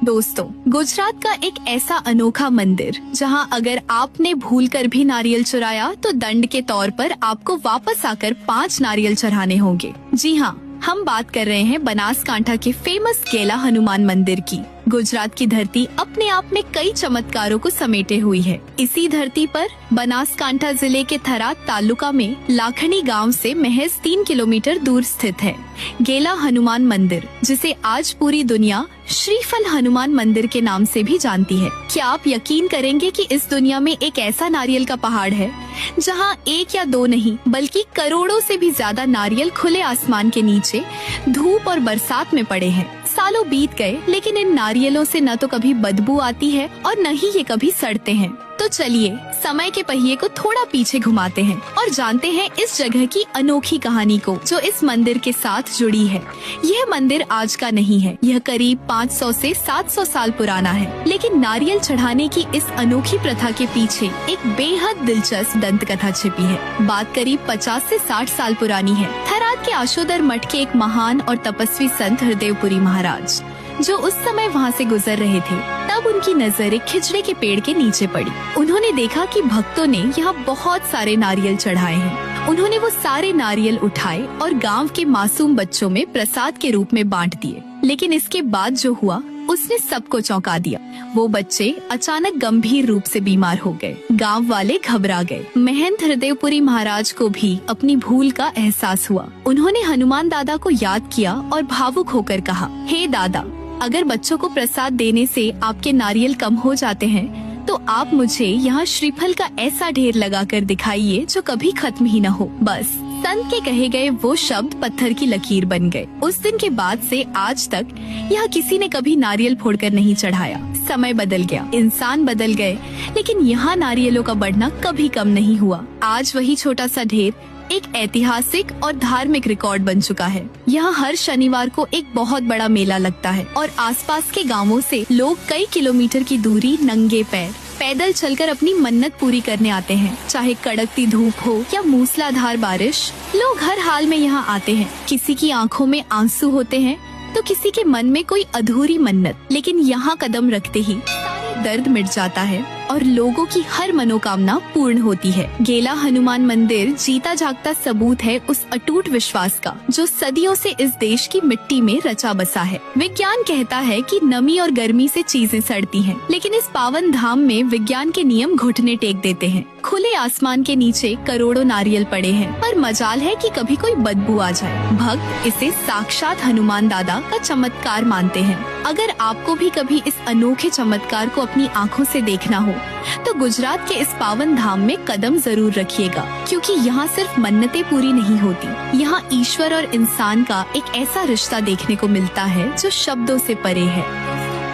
दोस्तों, गुजरात का एक ऐसा अनोखा मंदिर जहां अगर आपने भूलकर भी नारियल चुराया तो दंड के तौर पर आपको वापस आकर 5 नारियल चढ़ाने होंगे। जी हाँ, हम बात कर रहे हैं बनासकांठा के फेमस गेला हनुमान मंदिर की। गुजरात की धरती अपने आप में कई चमत्कारों को समेटे हुई है। इसी धरती पर बनासकांठा जिले के थराद तालुका में लाखनी गांव से महज 3 किलोमीटर दूर स्थित है गेला हनुमान मंदिर, जिसे आज पूरी दुनिया श्रीफल हनुमान मंदिर के नाम से भी जानती है। क्या आप यकीन करेंगे कि इस दुनिया में एक ऐसा नारियल का पहाड़ है जहां 1 या 2 नहीं बल्कि करोड़ों से भी ज्यादा नारियल खुले आसमान के नीचे धूप और बरसात में पड़े हैं। सालों बीत गए लेकिन इन नारियलों से न तो कभी बदबू आती है और न ही ये कभी सड़ते हैं। तो चलिए समय के पहिए को थोड़ा पीछे घुमाते हैं और जानते हैं इस जगह की अनोखी कहानी को जो इस मंदिर के साथ जुड़ी है। यह मंदिर आज का नहीं है, यह करीब 500 से 700 साल पुराना है। लेकिन नारियल चढ़ाने की इस अनोखी प्रथा के पीछे एक बेहद दिलचस्प दंत कथा छिपी है। बात करीब 50 से 60 साल पुरानी है। थराद के आशोदर मठ के एक महान और तपस्वी संत हृदयपुरी महाराज जो उस समय वहाँ से गुजर रहे थे, तब उनकी नजर एक खिचड़े के पेड़ के नीचे पड़ी। उन्होंने देखा कि भक्तों ने यहाँ बहुत सारे नारियल चढ़ाए हैं। उन्होंने वो सारे नारियल उठाए और गांव के मासूम बच्चों में प्रसाद के रूप में बांट दिए। लेकिन इसके बाद जो हुआ उसने सबको चौंका दिया। वो बच्चे अचानक गंभीर रूप से बीमार हो गए। गांव वाले घबरा गए। महंत हृदयपुरी महाराज को भी अपनी भूल का एहसास हुआ। उन्होंने हनुमान दादा को याद किया और भावुक होकर कहा, हे दादा, अगर बच्चों को प्रसाद देने से आपके नारियल कम हो जाते हैं तो आप मुझे यहाँ श्रीफल का ऐसा ढेर लगाकर दिखाइए जो कभी खत्म ही न हो। बस संत के कहे गए वो शब्द पत्थर की लकीर बन गए। उस दिन के बाद से आज तक यहाँ किसी ने कभी नारियल फोड़कर नहीं चढ़ाया। समय बदल गया, इंसान बदल गए, लेकिन यहाँ नारियलों का बढ़ना कभी कम नहीं हुआ। आज वही छोटा सा ढेर एक ऐतिहासिक और धार्मिक रिकॉर्ड बन चुका है। यहाँ हर शनिवार को एक बहुत बड़ा मेला लगता है और आसपास के गांवों से लोग कई किलोमीटर की दूरी नंगे पैदल चलकर अपनी मन्नत पूरी करने आते हैं। चाहे कड़कती धूप हो या मूसलाधार बारिश, लोग हर हाल में यहाँ आते हैं। किसी की आंखों में आंसू होते हैं तो किसी के मन में कोई अधूरी मन्नत, लेकिन यहाँ कदम रखते ही दर्द मिट जाता है और लोगों की हर मनोकामना पूर्ण होती है। गेला हनुमान मंदिर जीता जागता सबूत है उस अटूट विश्वास का जो सदियों से इस देश की मिट्टी में रचा बसा है। विज्ञान कहता है कि नमी और गर्मी से चीजें सड़ती हैं, लेकिन इस पावन धाम में विज्ञान के नियम घुटने टेक देते हैं। खुले आसमान के नीचे करोड़ों नारियल पड़े हैं, पर मजाल है कि कभी कोई बदबू आ जाए। भक्त इसे साक्षात हनुमान दादा का चमत्कार मानते हैं। अगर आपको भी कभी इस अनोखे चमत्कार को अपनी आँखों से देखना हो तो गुजरात के इस पावन धाम में कदम जरूर रखिएगा, क्योंकि यहाँ सिर्फ मन्नतें पूरी नहीं होती, यहाँ ईश्वर और इंसान का एक ऐसा रिश्ता देखने को मिलता है जो शब्दों से परे है।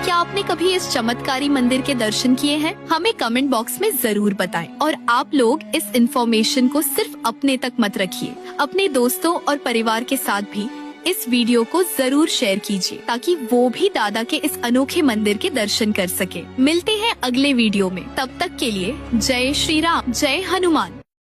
क्या आपने कभी इस चमत्कारी मंदिर के दर्शन किए हैं? हमें कमेंट बॉक्स में जरूर बताएं। और आप लोग इस इन्फॉर्मेशन को सिर्फ अपने तक मत रखिए, अपने दोस्तों और परिवार के साथ भी इस वीडियो को जरूर शेयर कीजिए ताकि वो भी दादा के इस अनोखे मंदिर के दर्शन कर सके। मिलते हैं अगले वीडियो में, तब तक के लिए जय श्री राम, जय हनुमान।